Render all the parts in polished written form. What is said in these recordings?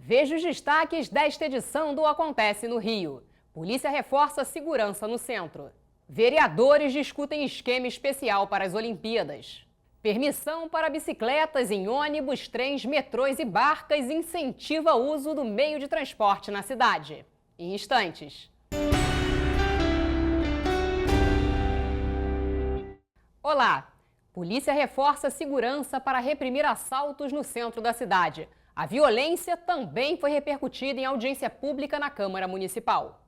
Veja os destaques desta edição do Acontece no Rio. Polícia reforça a segurança no centro. Vereadores discutem esquema especial para as Olimpíadas. Permissão para bicicletas em ônibus, trens, metrôs e barcas incentiva o uso do meio de transporte na cidade. Em instantes. Olá! Polícia reforça a segurança para reprimir assaltos no centro da cidade. A violência também foi repercutida em audiência pública na Câmara Municipal.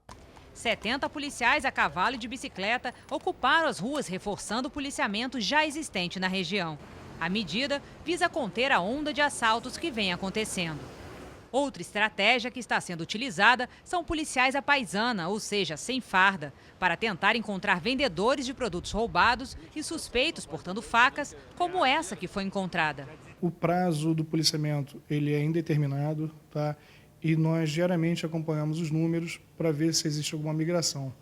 70 policiais a cavalo e de bicicleta ocuparam as ruas, reforçando o policiamento já existente na região. A medida visa conter a onda de assaltos que vem acontecendo. Outra estratégia que está sendo utilizada são policiais à paisana, ou seja, sem farda, para tentar encontrar vendedores de produtos roubados e suspeitos portando facas, como essa que foi encontrada. O prazo do policiamento ele é indeterminado, tá? E nós diariamente acompanhamos os números para ver se existe alguma migração.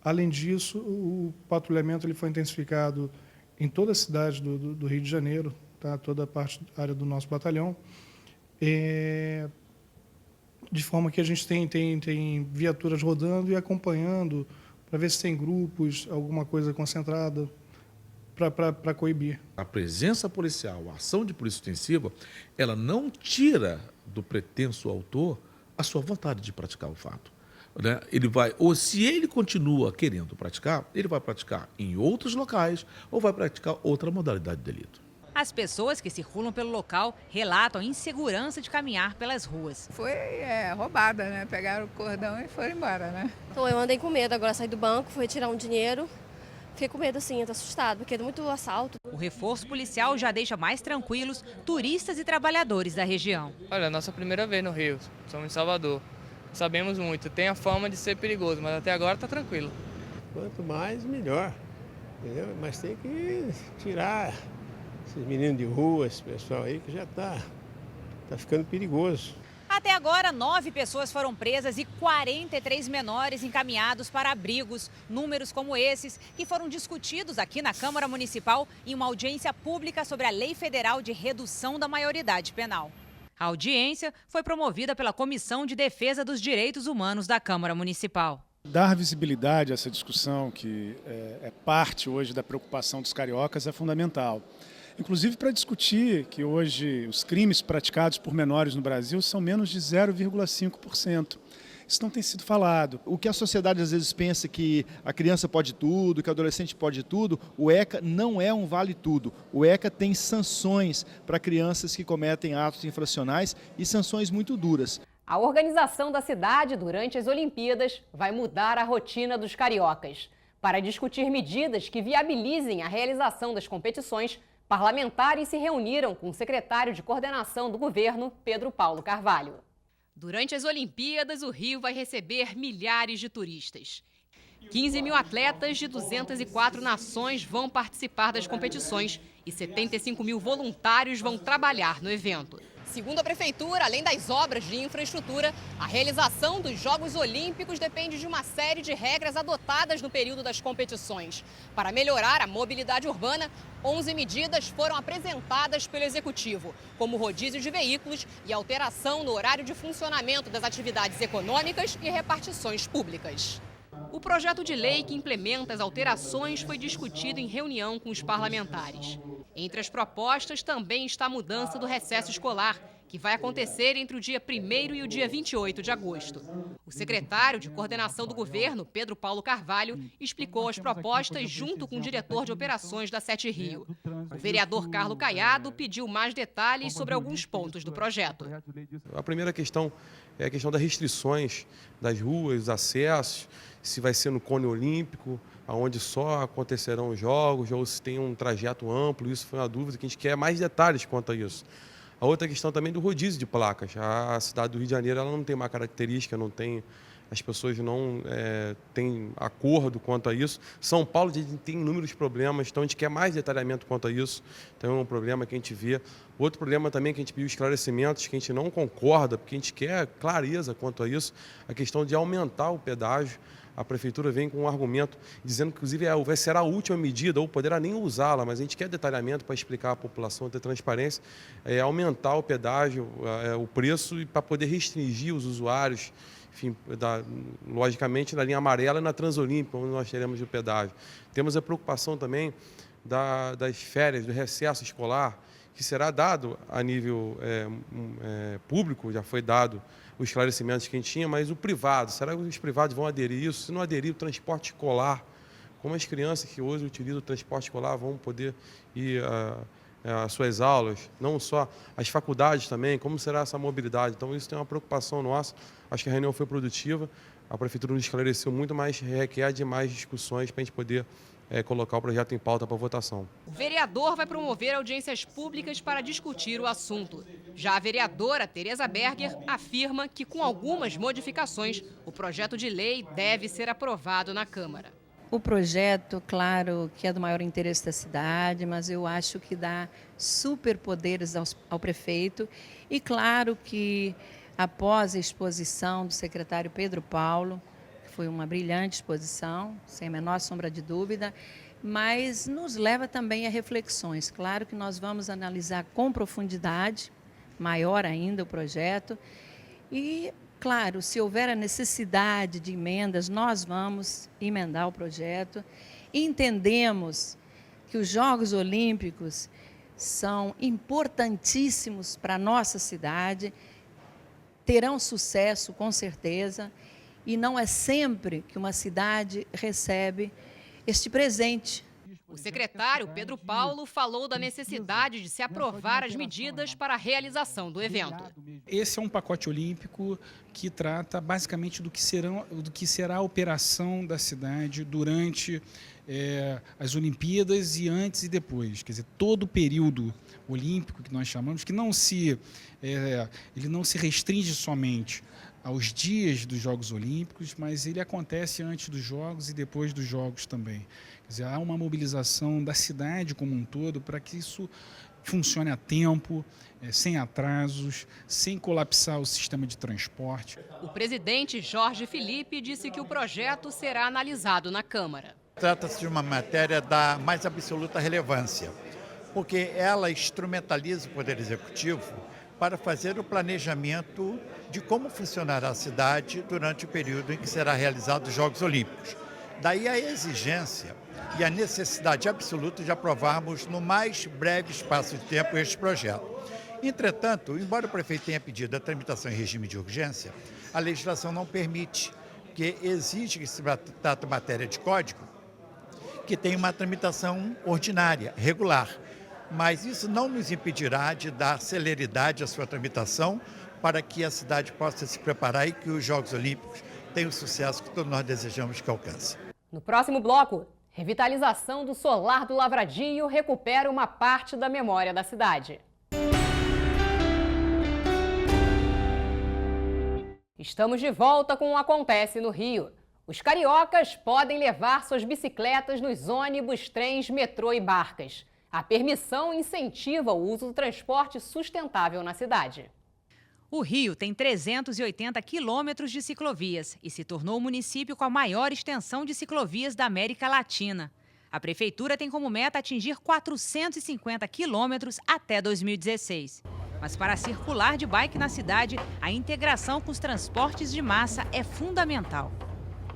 Além disso, o patrulhamento ele foi intensificado em toda a cidade do Rio de Janeiro, tá? Toda a área do nosso batalhão. De forma que a gente tem viaturas rodando e acompanhando para ver se tem grupos, alguma coisa concentrada para coibir. A presença policial, a ação de polícia ostensiva, ela não tira do pretenso autor a sua vontade de praticar o fato. Né? Ele vai, ou se ele continua querendo praticar, ele vai praticar em outros locais ou vai praticar outra modalidade de delito. As pessoas que circulam pelo local relatam a insegurança de caminhar pelas ruas. Foi roubada, né? Pegaram o cordão e foram embora, né? Então eu andei com medo, agora saí do banco, fui retirar um dinheiro. Fiquei com medo assim, eu tô assustado, porque é muito assalto. O reforço policial já deixa mais tranquilos turistas e trabalhadores da região. Olha, nossa primeira vez no Rio, somos em Salvador. Sabemos muito, tem a fama de ser perigoso, mas até agora tá tranquilo. Quanto mais, melhor, entendeu? Mas tem que tirar esses meninos de rua, esse pessoal aí que já tá ficando perigoso. Até agora, 9 pessoas foram presas e 43 menores encaminhados para abrigos. Números como esses que foram discutidos aqui na Câmara Municipal em uma audiência pública sobre a Lei Federal de Redução da Maioridade Penal. A audiência foi promovida pela Comissão de Defesa dos Direitos Humanos da Câmara Municipal. Dar visibilidade a essa discussão, que é parte hoje da preocupação dos cariocas, é fundamental. Inclusive para discutir que hoje os crimes praticados por menores no Brasil são menos de 0,5%. Isso não tem sido falado. O que a sociedade às vezes pensa que a criança pode tudo, que o adolescente pode tudo, o ECA não é um vale-tudo. O ECA tem sanções para crianças que cometem atos infracionais e sanções muito duras. A organização da cidade durante as Olimpíadas vai mudar a rotina dos cariocas. Para discutir medidas que viabilizem a realização das competições, parlamentares se reuniram com o secretário de coordenação do governo, Pedro Paulo Carvalho. Durante as Olimpíadas, o Rio vai receber milhares de turistas. 15 mil atletas de 204 nações vão participar das competições e 75 mil voluntários vão trabalhar no evento. Segundo a Prefeitura, além das obras de infraestrutura, a realização dos Jogos Olímpicos depende de uma série de regras adotadas no período das competições. Para melhorar a mobilidade urbana, 11 medidas foram apresentadas pelo Executivo, como rodízio de veículos e alteração no horário de funcionamento das atividades econômicas e repartições públicas. O projeto de lei que implementa as alterações foi discutido em reunião com os parlamentares. Entre as propostas também está a mudança do recesso escolar, que vai acontecer entre o dia 1º e o dia 28 de agosto. O secretário de coordenação do governo, Pedro Paulo Carvalho, explicou as propostas junto com o diretor de operações da Sete Rio. O vereador Carlos Caiado pediu mais detalhes sobre alguns pontos do projeto. A primeira questão é a questão das restrições das ruas, os acessos, se vai ser no cone olímpico, onde só acontecerão os jogos, ou se tem um trajeto amplo. Isso foi uma dúvida que a gente quer mais detalhes quanto a isso. A outra questão também do rodízio de placas. A cidade do Rio de Janeiro ela não tem uma característica, não tem as pessoas não têm acordo quanto a isso. São Paulo tem inúmeros problemas, então a gente quer mais detalhamento quanto a isso. Então é um problema que a gente vê. Outro problema também que a gente pediu esclarecimentos, que a gente não concorda, porque a gente quer clareza quanto a isso, a questão de aumentar o pedágio. A Prefeitura vem com um argumento dizendo que, inclusive, será a última medida, ou poderá nem usá-la, mas a gente quer detalhamento para explicar à população, ter transparência, aumentar o pedágio, o preço, e para poder restringir os usuários, enfim, logicamente, na linha amarela e na Transolímpica, onde nós teremos o pedágio. Temos a preocupação também das férias, do recesso escolar, que será dado a nível público, já foi dado os esclarecimentos que a gente tinha, mas o privado, será que os privados vão aderir a isso? Se não aderir o transporte escolar, como as crianças que hoje utilizam o transporte escolar vão poder ir às suas aulas, não só as faculdades também, como será essa mobilidade? Então isso tem uma preocupação nossa, acho que a reunião foi produtiva, a Prefeitura nos esclareceu muito, mas requer de mais discussões para a gente poder colocar o projeto em pauta para votação. O vereador vai promover audiências públicas para discutir o assunto. Já a vereadora Tereza Berger afirma que, com algumas modificações, o projeto de lei deve ser aprovado na Câmara. O projeto, claro, que é do maior interesse da cidade, mas eu acho que dá superpoderes ao prefeito. E claro que, após a exposição do secretário Pedro Paulo, foi uma brilhante exposição, sem a menor sombra de dúvida, mas nos leva também a reflexões. Claro que nós vamos analisar com profundidade, maior ainda o projeto, e, claro, se houver a necessidade de emendas, nós vamos emendar o projeto. Entendemos que os Jogos Olímpicos são importantíssimos para a nossa cidade, terão sucesso, com certeza, e não é sempre que uma cidade recebe este presente. O secretário Pedro Paulo falou da necessidade de se aprovar as medidas para a realização do evento. Esse é um pacote olímpico que trata basicamente do que será a operação da cidade durante as Olimpíadas e antes e depois. Quer dizer, todo o período olímpico que nós chamamos, que ele não se restringe somente aos dias dos Jogos Olímpicos, mas ele acontece antes dos Jogos e depois dos Jogos também. Quer dizer, há uma mobilização da cidade como um todo para que isso funcione a tempo, sem atrasos, sem colapsar o sistema de transporte. O presidente Jorge Felipe disse que o projeto será analisado na Câmara. Trata-se de uma matéria da mais absoluta relevância, porque ela instrumentaliza o Poder Executivo para fazer o planejamento de como funcionará a cidade durante o período em que será realizado os Jogos Olímpicos. Daí a exigência e a necessidade absoluta de aprovarmos no mais breve espaço de tempo este projeto. Entretanto, embora o prefeito tenha pedido a tramitação em regime de urgência, a legislação não permite, porque exige que se trata de matéria de código que tenha uma tramitação ordinária, regular. Mas isso não nos impedirá de dar celeridade à sua tramitação para que a cidade possa se preparar e que os Jogos Olímpicos tenham o sucesso que todos nós desejamos que alcance. No próximo bloco, revitalização do solar do Lavradio recupera uma parte da memória da cidade. Estamos de volta com o Acontece no Rio. Os cariocas podem levar suas bicicletas nos ônibus, trens, metrô e barcas. A permissão incentiva o uso do transporte sustentável na cidade. O Rio tem 380 quilômetros de ciclovias e se tornou o município com a maior extensão de ciclovias da América Latina. A Prefeitura tem como meta atingir 450 quilômetros até 2016. Mas para circular de bike na cidade, a integração com os transportes de massa é fundamental.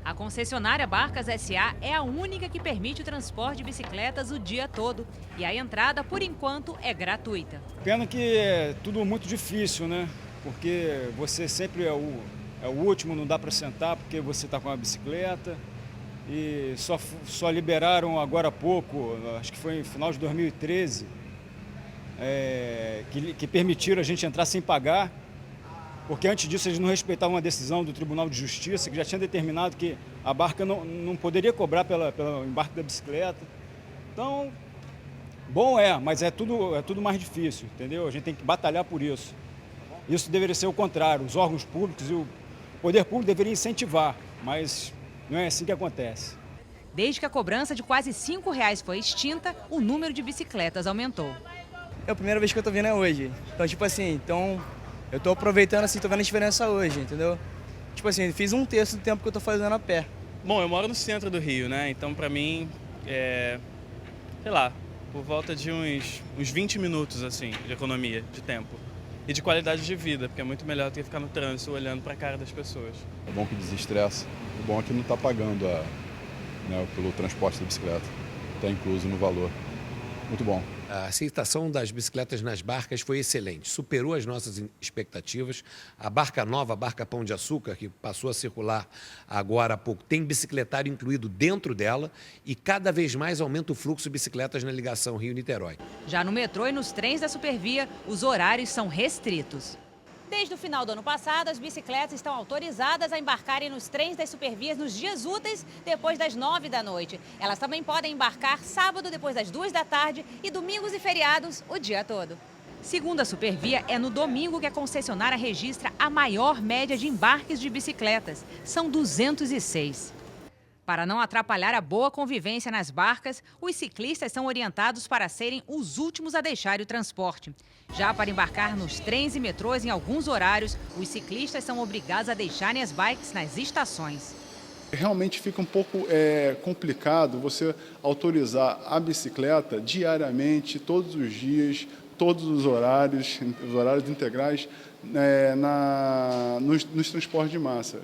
A concessionária Barcas S.A. é a única que permite o transporte de bicicletas o dia todo. E a entrada, por enquanto, é gratuita. Pena que é tudo muito difícil, né? Porque você sempre é o último, não dá para sentar porque você está com a bicicleta. E só liberaram agora há pouco, acho que foi no final de 2013, que permitiram a gente entrar sem pagar. Porque antes disso eles não respeitavam uma decisão do Tribunal de Justiça, que já tinha determinado que a barca não poderia cobrar pelo embarque da bicicleta. Então, bom mas é tudo mais difícil, entendeu? A gente tem que batalhar por isso. Isso deveria ser o contrário, os órgãos públicos e poder público deveria incentivar, mas não é assim que acontece. Desde que a cobrança de quase R$ 5,00 foi extinta, o número de bicicletas aumentou. É a primeira vez que eu tô vindo hoje. Então, tipo assim, eu tô aproveitando assim, tô vendo a diferença hoje, entendeu? Tipo assim, fiz 1/3 do tempo que eu tô fazendo a pé. Bom, eu moro no centro do Rio, né? Então, pra mim, sei lá, por volta de uns 20 minutos, assim, de economia de tempo. E de qualidade de vida, porque é muito melhor do que ficar no trânsito olhando pra cara das pessoas. É bom que desestressa. O bom é que não está pagando pelo transporte da bicicleta. Está incluso no valor. Muito bom. A aceitação das bicicletas nas barcas foi excelente, superou as nossas expectativas. A barca nova, a barca Pão de Açúcar, que passou a circular agora há pouco, tem bicicletário incluído dentro dela e cada vez mais aumenta o fluxo de bicicletas na ligação Rio-Niterói. Já no metrô e nos trens da Supervia, os horários são restritos. Desde o final do ano passado, as bicicletas estão autorizadas a embarcarem nos trens das Supervias nos dias úteis depois das 9 da noite. Elas também podem embarcar sábado depois das 2 da tarde e domingos e feriados o dia todo. Segundo a Supervia, é no domingo que a concessionária registra a maior média de embarques de bicicletas. São 206. Para não atrapalhar a boa convivência nas barcas, os ciclistas são orientados para serem os últimos a deixar o transporte. Já para embarcar nos trens e metrôs em alguns horários, os ciclistas são obrigados a deixarem as bikes nas estações. Realmente fica um pouco complicado você autorizar a bicicleta diariamente, todos os dias, todos os horários integrais nos transportes de massa.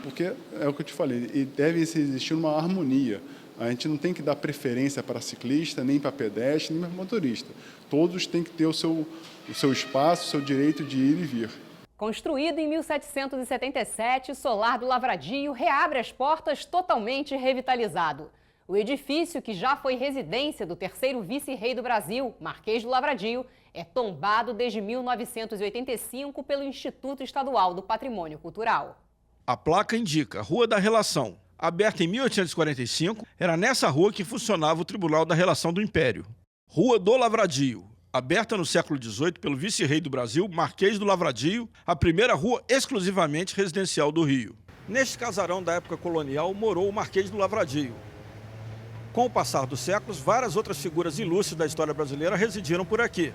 Porque é o que eu te falei, e deve existir uma harmonia. A gente não tem que dar preferência para ciclista, nem para pedestre, nem para motorista. Todos têm que ter o seu espaço, o seu direito de ir e vir. Construído em 1777, o Solar do Lavradio reabre as portas totalmente revitalizado. O edifício, que já foi residência do terceiro vice-rei do Brasil, Marquês do Lavradio, é tombado desde 1985 pelo Instituto Estadual do Patrimônio Cultural. A placa indica Rua da Relação. Aberta em 1845, era nessa rua que funcionava o Tribunal da Relação do Império. Rua do Lavradio. Aberta no século XVIII pelo vice-rei do Brasil, Marquês do Lavradio, a primeira rua exclusivamente residencial do Rio. Neste casarão da época colonial morou o Marquês do Lavradio. Com o passar dos séculos, várias outras figuras ilustres da história brasileira residiram por aqui.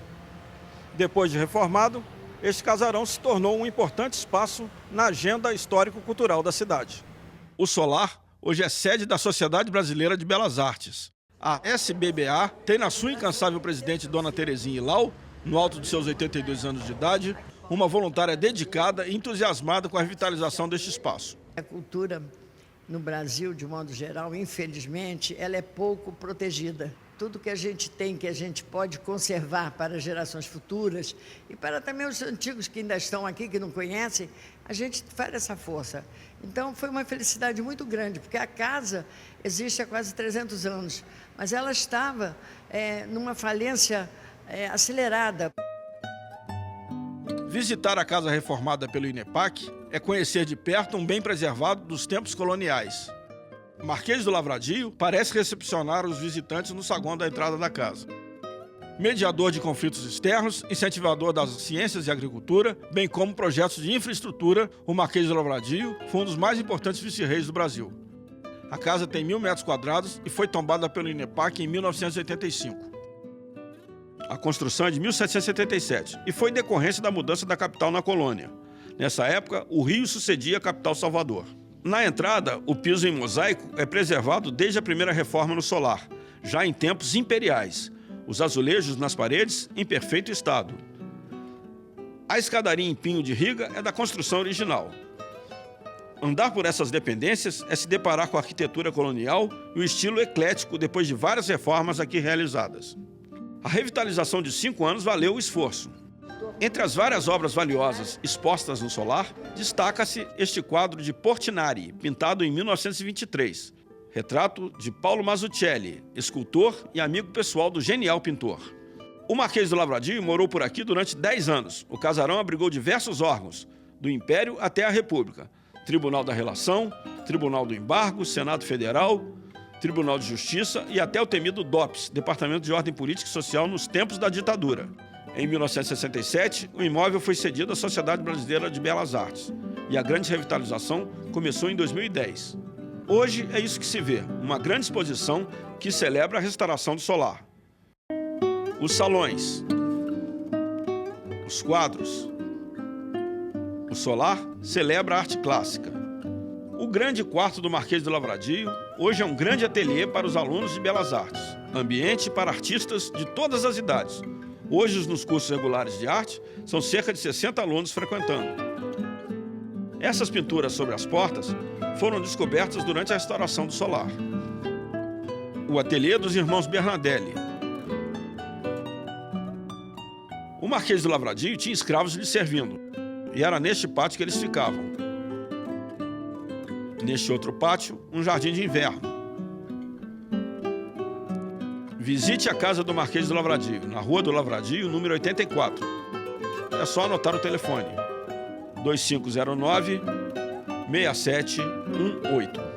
Depois de reformado, este casarão se tornou um importante espaço na agenda histórico-cultural da cidade. O Solar hoje é sede da Sociedade Brasileira de Belas Artes. A SBBA tem na sua incansável presidente, Dona Terezinha Ilau, no alto de seus 82 anos de idade, uma voluntária dedicada e entusiasmada com a revitalização deste espaço. A cultura no Brasil, de modo geral, infelizmente, ela é pouco protegida. Tudo que a gente tem, que a gente pode conservar para gerações futuras e para também os antigos que ainda estão aqui, que não conhecem, a gente faz essa força. Então, foi uma felicidade muito grande, porque a casa existe há quase 300 anos, mas ela estava numa falência acelerada. Visitar a casa reformada pelo INEPAC é conhecer de perto um bem preservado dos tempos coloniais. Marquês do Lavradio parece recepcionar os visitantes no saguão da entrada da casa. Mediador de conflitos externos, incentivador das ciências e agricultura, bem como projetos de infraestrutura, o Marquês do Lavradio foi um dos mais importantes vice-reis do Brasil. A casa tem 1.000 metros quadrados e foi tombada pelo INEPAC em 1985. A construção é de 1777 e foi decorrência da mudança da capital na colônia. Nessa época, o Rio sucedia a capital Salvador. Na entrada, o piso em mosaico é preservado desde a primeira reforma no Solar, já em tempos imperiais. Os azulejos nas paredes em perfeito estado. A escadaria em pinho de riga é da construção original. Andar por essas dependências é se deparar com a arquitetura colonial e o estilo eclético depois de várias reformas aqui realizadas. A revitalização de 5 anos valeu o esforço. Entre as várias obras valiosas expostas no Solar, destaca-se este quadro de Portinari, pintado em 1923. Retrato de Paulo Mazzucchelli, escultor e amigo pessoal do genial pintor. O Marquês do Lavradio morou por aqui durante 10 anos. O casarão abrigou diversos órgãos, do Império até a República. Tribunal da Relação, Tribunal do Embargo, Senado Federal, Tribunal de Justiça e até o temido DOPS, Departamento de Ordem Política e Social, nos tempos da ditadura. Em 1967, o imóvel foi cedido à Sociedade Brasileira de Belas Artes. e a grande revitalização começou em 2010. Hoje é isso que se vê, uma grande exposição que celebra a restauração do solar. Os salões, os quadros. O solar celebra a arte clássica. O grande quarto do Marquês do Lavradio hoje é um grande ateliê para os alunos de Belas Artes, ambiente para artistas de todas as idades. Hoje, nos cursos regulares de arte, são cerca de 60 alunos frequentando. Essas pinturas sobre as portas foram descobertas durante a restauração do solar. O ateliê dos irmãos Bernardelli. O Marquês do Lavradio tinha escravos lhe servindo, e era neste pátio que eles ficavam. Neste outro pátio, um jardim de inverno. Visite a casa do Marquês do Lavradio, na Rua do Lavradio, número 84. É só anotar o telefone: 2509-6718.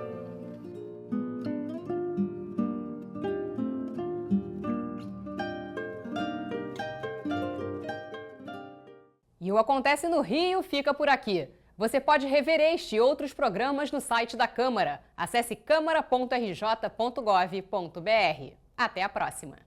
E o Acontece no Rio fica por aqui. Você pode rever este e outros programas no site da Câmara. Acesse câmara.rj.gov.br. Até a próxima!